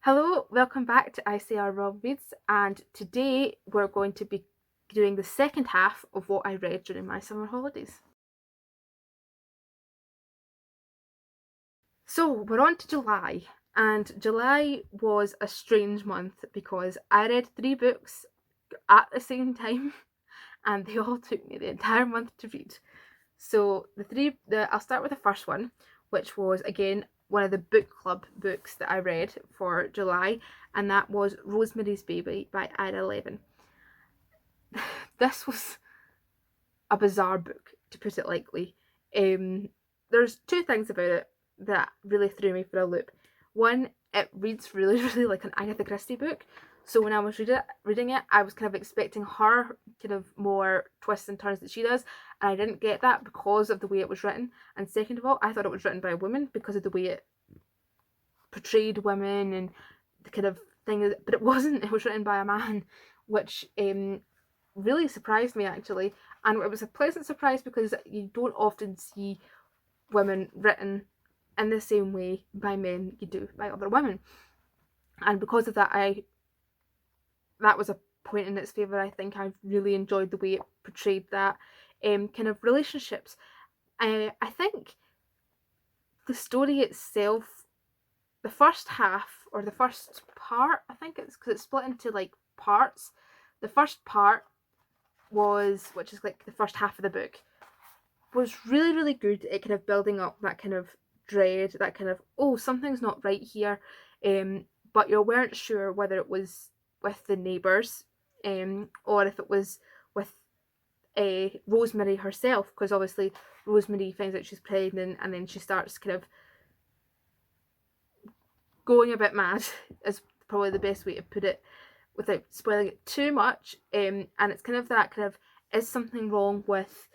Hello, welcome back to I Say Our Wrong Reads, and today we're going to be doing the second half of what I read during my summer holidays. So we're on to July, and July was a strange month because I read 3 books at the same time, and they all took me the entire month to read. So I'll start with the first one, which was again one of the book club books that I read for July, and that was Rosemary's Baby by Levin. This was a bizarre book, to put it lightly. There's 2 things about it that really threw me for a loop. One, it reads really, really like an Agatha Christie book. So when I was reading it, I was kind of expecting her kind of more twists and turns that she does, and I didn't get that because of the way it was written. And second of all, I thought it was written by a woman because of the way it portrayed women and the kind of thing. But it wasn't. It was written by a man, which really surprised me actually, and it was a pleasant surprise because you don't often see women written in the same way by men you do by other women, and because of that that was a point in its favour. I think I really enjoyed the way it portrayed that kind of relationships. I think the story itself, the first half or the first part, I think it's because it's split into like parts. The first part which is like the first half of the book, was really, really good at kind of building up that kind of dread, that kind of, oh, something's not right here, but you weren't sure whether it was with the neighbours, or if it was with Rosemary herself, because obviously Rosemary finds out she's pregnant and then she starts kind of going a bit mad, is probably the best way to put it without spoiling it too much. And it's kind of that kind of, is something wrong with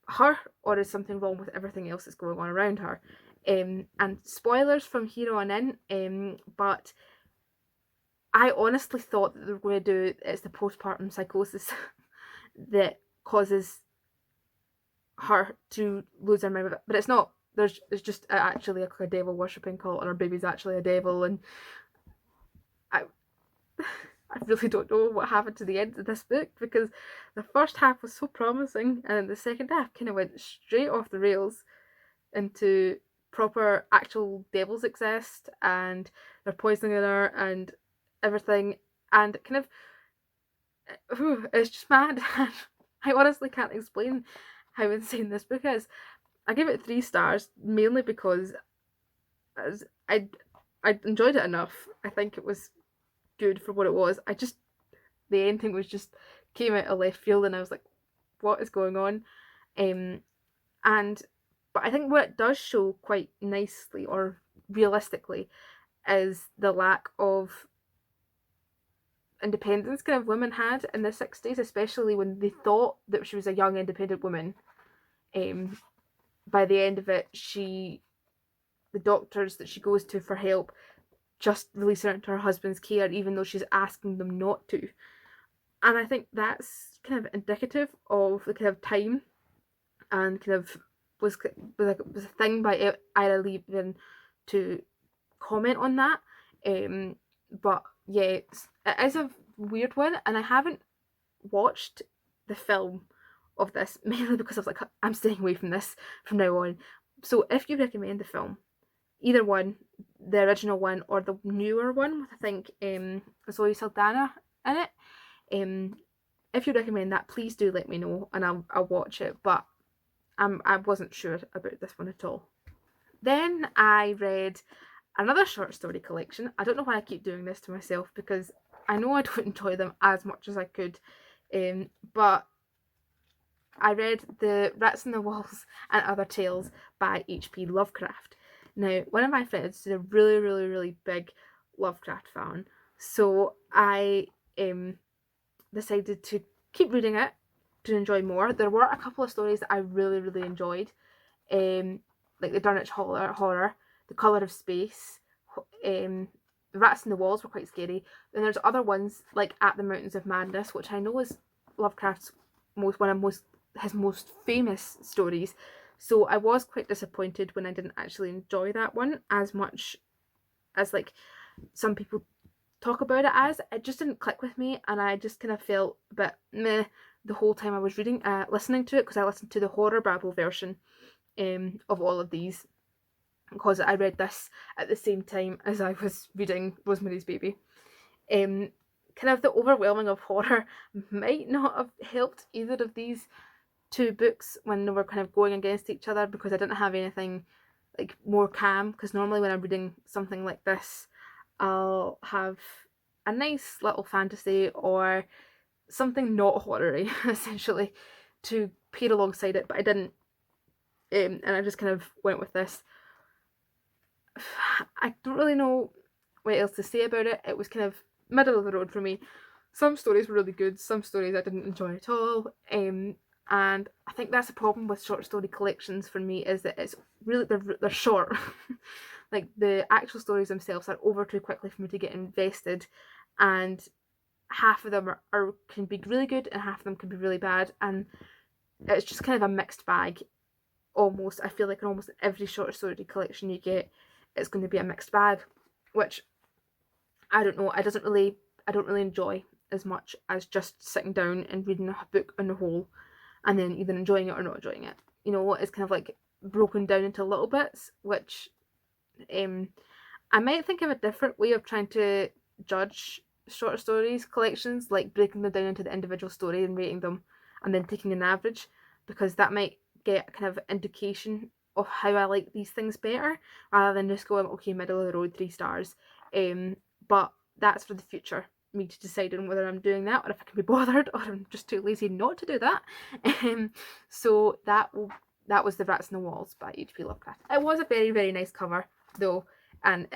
her or is something wrong with everything else that's going on around her? And spoilers from here on in, but I honestly thought that they were going to do it's the postpartum psychosis that causes her to lose her memory, but it's not. It's just actually a devil worshipping cult, and her baby's actually a devil, and I really don't know what happened to the end of this book, because the first half was so promising and then the second half kind of went straight off the rails into proper actual devils exist and they're poisoning her and everything, and kind of it's just mad. I honestly can't explain how insane this book is. I give it 3 stars mainly because I enjoyed it enough. I think it was good for what it was. The ending was just came out of left field, and I was like, what is going on? But I think what it does show quite nicely or realistically is the lack of independence kind of women had in the 60s, especially when they thought that she was a young independent woman. By the end of it, the doctors that she goes to for help just release her into her husband's care, even though she's asking them not to. And I think that's kind of indicative of the kind of time, and kind of was a thing by Levin to comment on that. But yeah, it is a weird one, and I haven't watched the film of this mainly because I was like, I'm staying away from this from now on. So if you recommend the film, either one, the original one or the newer one with I think Zoe Saldana in it, if you recommend that, please do let me know and I'll watch it. But I wasn't sure about this one at all. Then I read another short story collection. I don't know why I keep doing this to myself, because I know I don't enjoy them as much as I could, but I read The Rats in the Walls and Other Tales by H.P. Lovecraft. Now, one of my friends is a really, really, really big Lovecraft fan, so I decided to keep reading it to enjoy more. There were a couple of stories that I really, really enjoyed, like the Dunwich Horror, The Colour of Space, The Rats in the Walls were quite scary. Then there's other ones like At the Mountains of Madness, which I know is Lovecraft's one of his most famous stories. So I was quite disappointed when I didn't actually enjoy that one as much as like some people talk about it as. It just didn't click with me, and I just kind of felt a bit meh the whole time I was listening to it, because I listened to the horror babble version of all of these, because I read this at the same time as I was reading Rosemary's Baby. Kind of the overwhelming of horror might not have helped either of these two books when they were kind of going against each other, because I didn't have anything like more calm, because normally when I'm reading something like this, I'll have a nice little fantasy or something not horror-y, essentially, to pair alongside it, but I didn't, and I just kind of went with this. I don't really know what else to say about it. It was kind of middle of the road for me. Some stories were really good, some stories I didn't enjoy at all, and I think that's the problem with short story collections for me, is that it's really, they're short. Like, the actual stories themselves are over too quickly for me to get invested, and half of them can be really good and half of them can be really bad, and it's just kind of a mixed bag. Almost, I feel like in almost every short story collection you get, it's going to be a mixed bag, which I don't know, I don't really enjoy as much as just sitting down and reading a book on the whole and then either enjoying it or not enjoying it. You know, it's kind of like broken down into little bits, which I might think of a different way of trying to judge short stories collections, like breaking them down into the individual story and rating them and then taking an average, because that might get a kind of indication of how I like these things better, rather than just going, okay, middle of the road, 3 stars. But that's for the future, me to decide on whether I'm doing that or if I can be bothered, or I'm just too lazy not to do that. So that was The Rats in the Walls by H.P. Lovecraft. It was a very, very nice cover though, and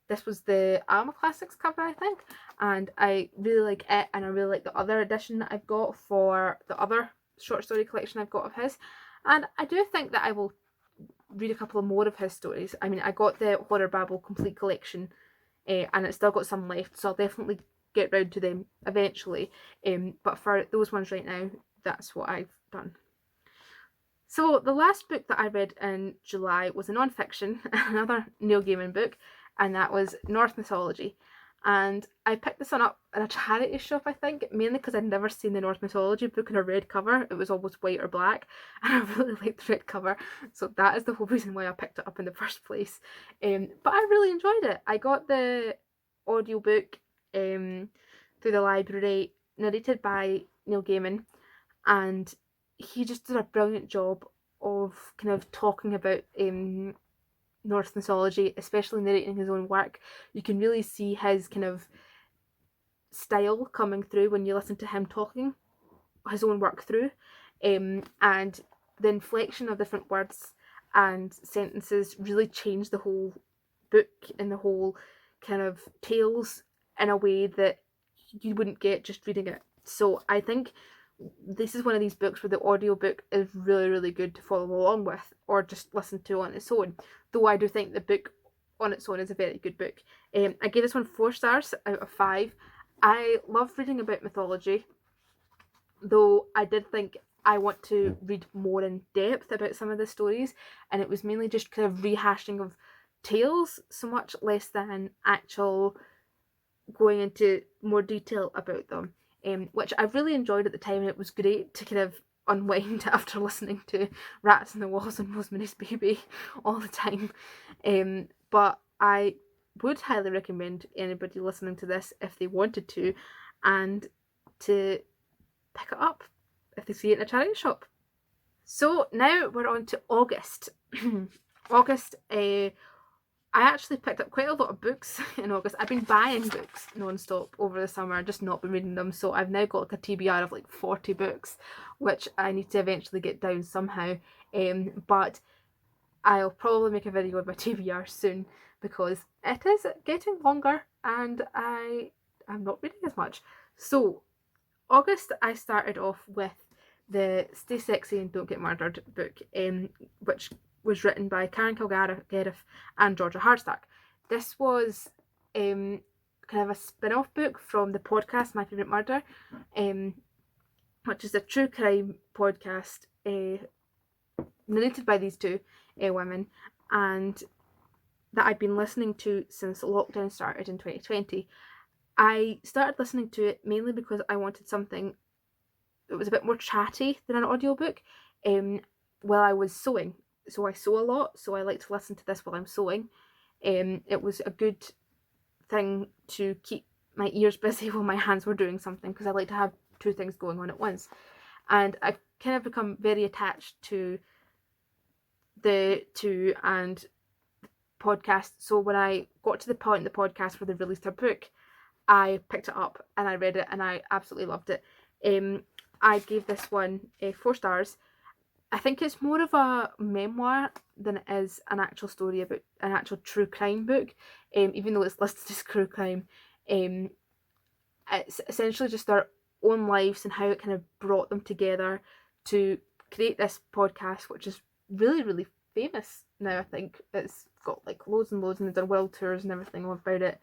this was the Alma Classics cover, I think, and I really like it, and I really like the other edition that I've got for the other short story collection I've got of his, and I do think that I will read a couple of more of his stories. I mean, I got the Horror Babble complete collection, and it's still got some left, so I'll definitely get round to them eventually, but for those ones right now, that's what I've done. So the last book that I read in July was a non-fiction, another Neil Gaiman book, and that was Norse Mythology. And I picked this one up at a charity shop, I think, mainly because I'd never seen the Norse Mythology book in a red cover. It was always white or black, and I really liked the red cover, so that is the whole reason why I picked it up in the first place. But I really enjoyed it. I got the audiobook through the library, narrated by Neil Gaiman, and he just did a brilliant job of kind of talking about Norse mythology, especially narrating his own work. You can really see his kind of style coming through when you listen to him talking his own work through, and the inflection of different words and sentences really changed the whole book and the whole kind of tales in a way that you wouldn't get just reading it. So I think this is one of these books where the audiobook is really, really good to follow along with, or just listen to on its own, though I do think the book on its own is a very good book. I gave this one 4 stars out of 5. I love reading about mythology, though I did think I want to read more in depth about some of the stories, and it was mainly just kind of rehashing of tales, so much less than actual going into more detail about them. Which I really enjoyed at the time, and it was great to kind of unwind after listening to Rats in the Walls and Rosemary's Baby all the time. But I would highly recommend anybody listening to this, if they wanted to, and to pick it up if they see it in a charity shop. So now we're on to August. August, I actually picked up quite a lot of books in August. I've been buying books non-stop over the summer, just not been reading them, so I've now got like a TBR of like 40 books, which I need to eventually get down somehow, but I'll probably make a video of my TBR soon, because it is getting longer and I'm not reading as much. So August, I started off with the Stay Sexy and Don't Get Murdered book, which was written by Karen Kilgariff and Georgia Hardstark. This was kind of a spin-off book from the podcast My Favourite Murder, which is a true crime podcast narrated by these two women, and that I've been listening to since lockdown started in 2020. I started listening to it mainly because I wanted something that was a bit more chatty than an audiobook while I was sewing. So I sew a lot, so I like to listen to this while I'm sewing. It was a good thing to keep my ears busy while my hands were doing something, because I like to have two things going on at once. And I've kind of become very attached to the two and podcast. So when I got to the point in the podcast where they released a book, I picked it up and I read it and I absolutely loved it. I gave this one 4 stars. I think it's more of a memoir than it is an actual story about an actual true crime book, even though it's listed as true crime. It's essentially just their own lives and how it kind of brought them together to create this podcast, which is really, really famous now. I think it's got like loads and loads, and they've done world tours and everything about it.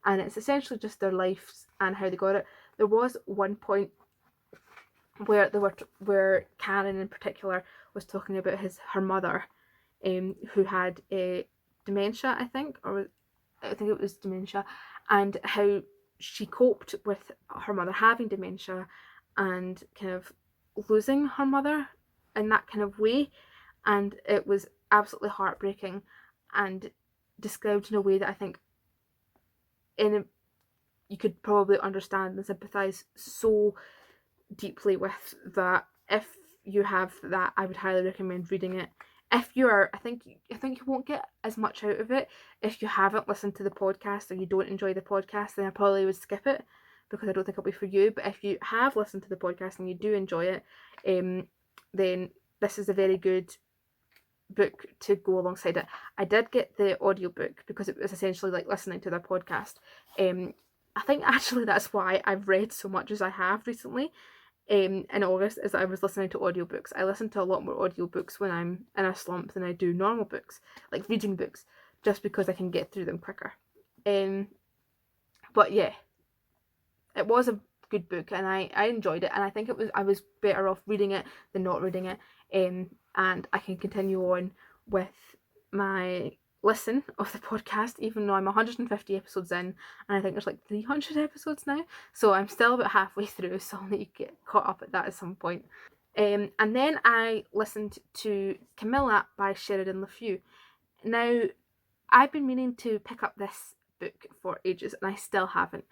And it's essentially just their lives and how they got it. There was one point where Karen in particular was talking about her mother, who had dementia, I think it was dementia, and how she coped with her mother having dementia and kind of losing her mother in that kind of way, and it was absolutely heartbreaking and described in a way that I think you could probably understand and sympathise so deeply with that. If you have that, I would highly recommend reading it. If you are, I think you won't get as much out of it if you haven't listened to the podcast or you don't enjoy the podcast. Then I probably would skip it, because I don't think it'll be for you. But if you have listened to the podcast and you do enjoy it, then this is a very good book to go alongside it. I did get the audiobook because it was essentially like listening to their podcast. I think actually that's why I've read so much as I have recently. In August, is that I was listening to audiobooks. I listen to a lot more audiobooks when I'm in a slump than I do normal books, like reading books, just because I can get through them quicker. But yeah, it was a good book and I enjoyed it, and I think I was better off reading it than not reading it. And I can continue on with my listen of the podcast, even though I'm 150 episodes in, and I think there's like 300 episodes now, so I'm still about halfway through, so I'll need to get caught up at that at some point. And then I listened to Camilla by Sheridan. Now, I've been meaning to pick up this book for ages, and I still haven't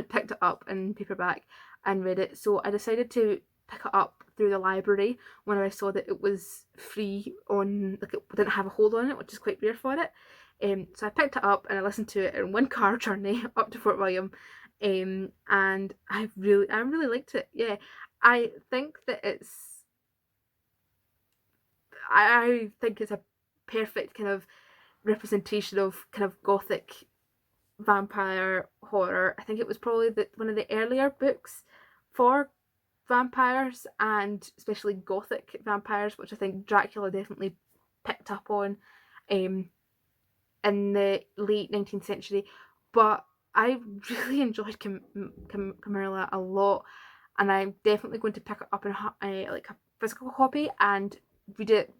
picked it up in paperback and read it, so I decided to pick it up through the library when I saw that it was free on, like, it didn't have a hold on it, which is quite rare for it. So I picked it up and I listened to it in one car journey up to Fort William, and I really liked it. Yeah, I think that I think it's a perfect kind of representation of kind of gothic vampire horror. I think it was probably one of the earlier books for vampires, and especially gothic vampires, which I think Dracula definitely picked up on in the late 19th century. But I really enjoyed Camilla a lot, and I'm definitely going to pick it up in like a physical copy and read it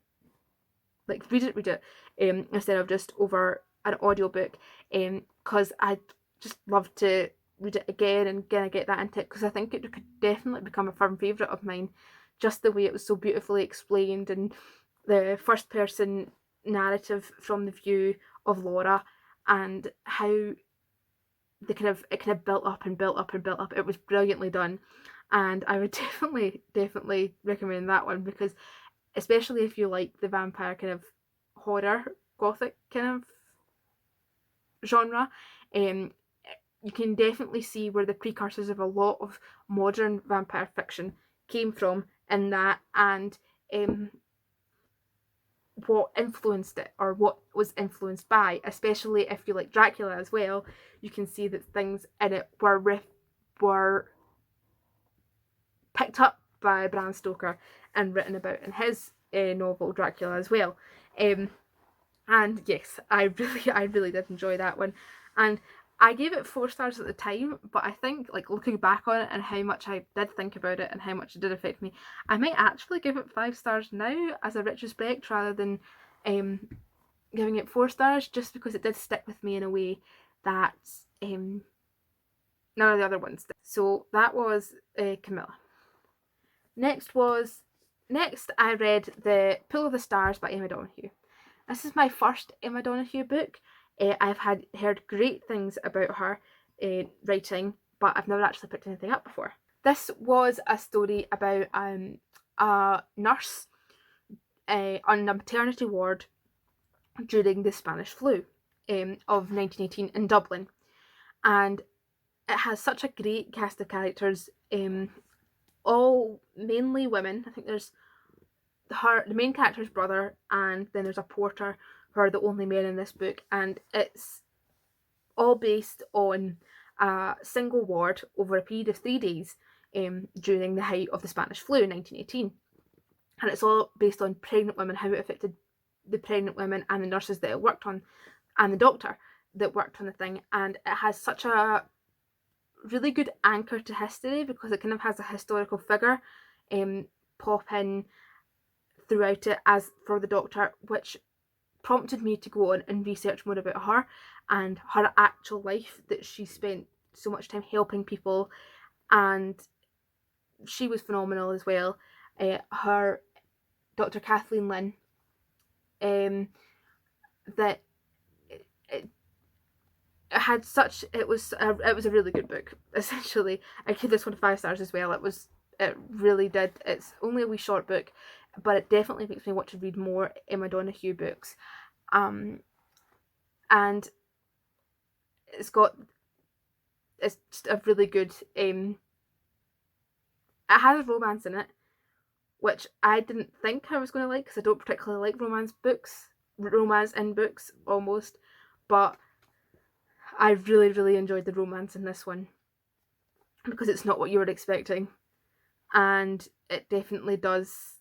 instead of just over an audiobook, because I just love to read it again and again. I get that into it because I think it could definitely become a firm favourite of mine, just the way it was so beautifully explained, and the first person narrative from the view of Laura, and how it kind of built up and built up and built up. It was brilliantly done, and I would definitely recommend that one, because especially if you like the vampire kind of horror gothic kind of genre, you can definitely see where the precursors of a lot of modern vampire fiction came from in that, and what influenced it, or what was influenced by. Especially if you like Dracula as well, you can see that things in it were picked up by Bram Stoker and written about in his novel Dracula as well. And yes, I really did enjoy that one, and I gave it 4 stars at the time, but I think, like, looking back on it and how much I did think about it and how much it did affect me, I might actually give it 5 stars now as a retrospect, rather than giving it 4 stars, just because it did stick with me in a way that none of the other ones did. So that was Camilla. Next I read The Pool of the Stars by Emma Donoghue. This is my first Emma Donoghue book. I've heard great things about her writing, but I've never actually picked anything up before. This was a story about a nurse on a maternity ward during the Spanish flu of 1918 in Dublin, and it has such a great cast of characters, all mainly women. I think there's the main character's brother, and then there's a porter who are the only men in this book, and it's all based on a single ward over a period of 3 days during the height of the Spanish flu in 1918. And it's all based on pregnant women, how it affected the pregnant women and the nurses that it worked on, and the doctor that worked on the thing. And it has such a really good anchor to history, because it kind of has a historical figure pop in throughout it as for the doctor, which prompted me to go on and research more about her and her actual life, that she spent so much time helping people, and she was phenomenal as well. Her Dr. Kathleen Lynn, that it had such, it was a really good book. Essentially, I gave this one 5 stars as well. It really did. It's only a wee short book, but it definitely makes me want to read more Emma Donoghue books. And it's just a really good, it has romance in it, which I didn't think I was going to like, because I don't particularly like romance in books almost, but I really, really enjoyed the romance in this one, because it's not what you were expecting, and it definitely does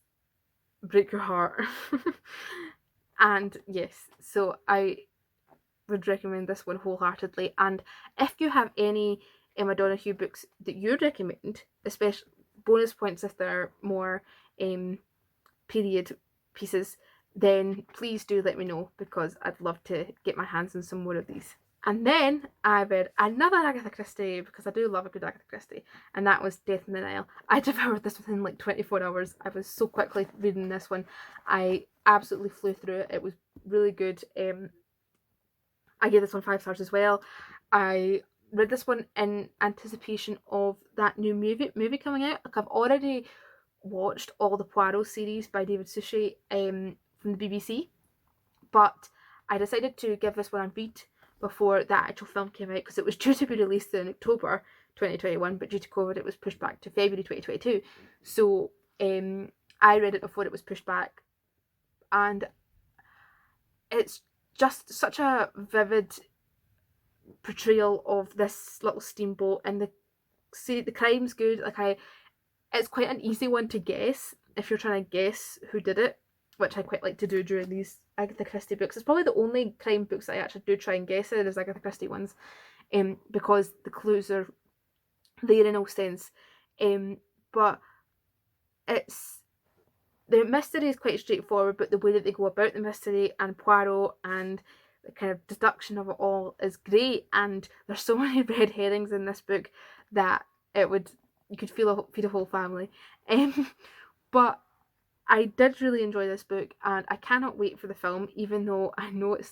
break your heart. And yes, so I would recommend this one wholeheartedly. And if you have any Emma Donoghue books that you recommend, especially bonus points if they're more period pieces, then please do let me know, because I'd love to get my hands on some more of these. And then I read another Agatha Christie, because I do love a good Agatha Christie, and that was Death in the Nile. I devoured this within like 24 hours. I was so quickly reading this one. I absolutely flew through it. It was really good. I gave this one 5 stars as well. I read this one in anticipation of that new movie coming out. Like, I've already watched all the Poirot series by David Suchet from the BBC, but I decided to give this one a read before that actual film came out, because it was due to be released in October 2021, but due to COVID it was pushed back to February 2022. So I read it before it was pushed back, and it's just such a vivid portrayal of this little steamboat, and the crime's good. Like, it's quite an easy one to guess if you're trying to guess who did it, which I quite like to do during these Agatha Christie books. It's probably the only crime books that I actually do try and guess it is Agatha Christie ones, because the clues are there in all sense. But the mystery is quite straightforward, but the way that they go about the mystery and Poirot and the kind of deduction of it all is great. And there's so many red herrings in this book that you could feed a whole family. But I did really enjoy this book, and I cannot wait for the film, even though I know it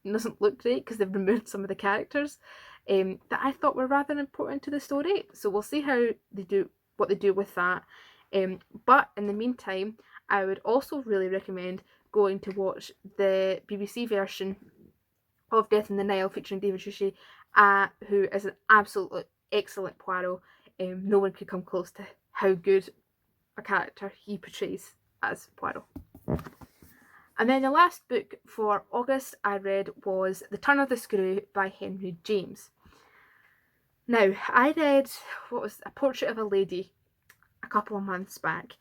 doesn't look great because they've removed some of the characters that I thought were rather important to the story. So we'll see what they do with that. But in the meantime, I would also really recommend going to watch the BBC version of Death in the Nile featuring David Suchet, who is an absolutely excellent Poirot. No one could come close to how good a character he portrays as Poirot. And then the last book for August I read was The Turn of the Screw by Henry James. Now, I read A Portrait of a Lady a couple of months back,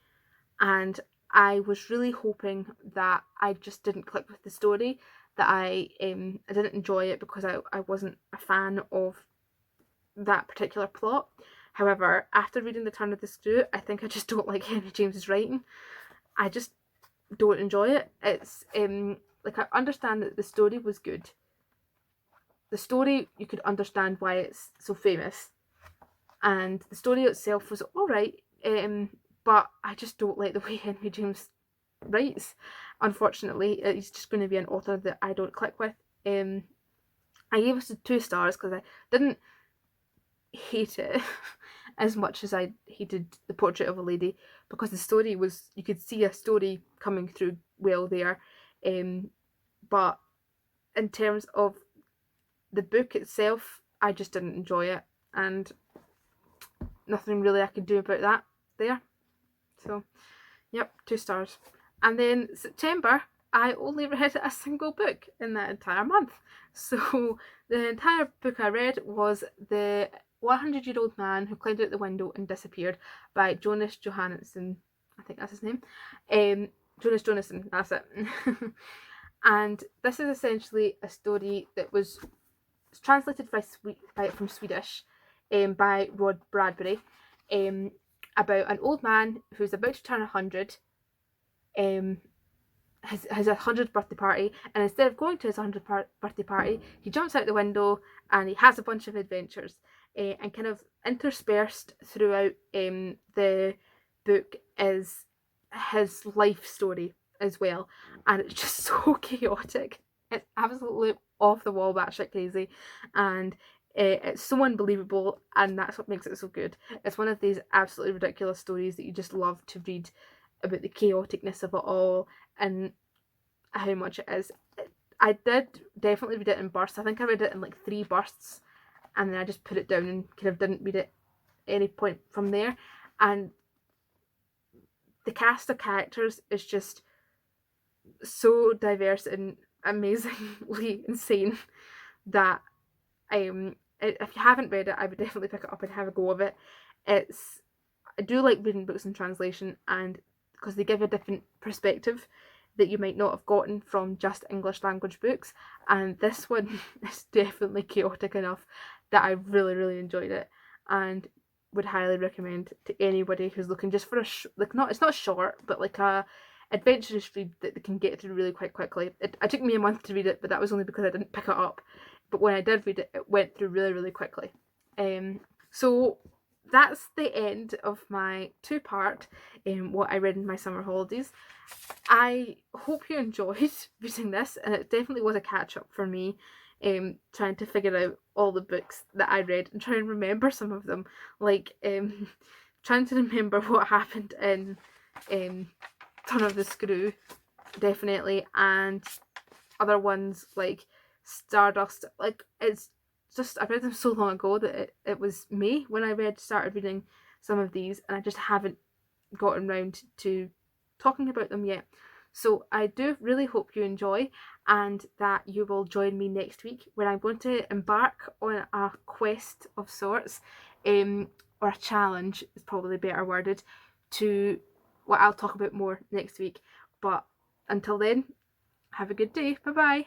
and I was really hoping that I just didn't click with the story, that I didn't enjoy it because I wasn't a fan of that particular plot. However, after reading The Turn of the Screw, I think I just don't like Henry James's writing. I just don't enjoy it. It's like, I understand that the story was good. The story, you could understand why it's so famous, and the story itself was alright, but I just don't like the way Henry James writes. Unfortunately, he's just going to be an author that I don't click with. I gave it 2 stars because I didn't hate it as much as I hated The Portrait of a Lady, because the story was, you could see a story coming through well there, but in terms of the book itself, I just didn't enjoy it, and nothing really I could do about that there. So, yep, 2 stars. And then September, I only read a single book in that entire month. So the entire book I read was The 100-Year-Old Man Who Climbed Out the Window and Disappeared by Jonas Johansson. I think that's his name. Jonasson, that's it. And this is essentially a story that was translated from Swedish by Rod Bradbury, about an old man who's about to turn 100, has a 100th birthday party, and instead of going to his 100th birthday party, he jumps out the window and he has a bunch of adventures, and kind of interspersed throughout the book is his life story as well, and it's just so chaotic. It's absolutely off the wall, batshit crazy, and it's so unbelievable, and that's what makes it so good. It's one of these absolutely ridiculous stories that you just love to read about the chaoticness of it all and how much it is. I did definitely read it in bursts. I think I read it in like 3 bursts, and then I just put it down and kind of didn't read it any point from there. And the cast of characters is just so diverse and amazingly insane that if you haven't read it, I would definitely pick it up and have a go of it. I do like reading books in translation, and because they give a different perspective that you might not have gotten from just English language books, and this one is definitely chaotic enough that I really, really enjoyed it, and would highly recommend to anybody who's looking just for it's not short, but like a adventurous read that they can get through really quite quickly. It took me a month to read it, but that was only because I didn't pick it up. But when I did read it, it went through really, really quickly. So that's the end of my 2-part what I read in my summer holidays. I hope you enjoyed reading this, and it definitely was a catch-up for me, trying to figure out all the books that I read and try and remember some of them, like trying to remember what happened in Turn of the Screw, definitely, and other ones like Stardust. Like, it's just, I read them so long ago that it was May when I started reading some of these, and I just haven't gotten round to talking about them yet. So I do really hope you enjoy, and that you will join me next week when I'm going to embark on a quest of sorts, or a challenge is probably better worded, to what I'll talk about more next week. But until then, have a good day. Bye bye.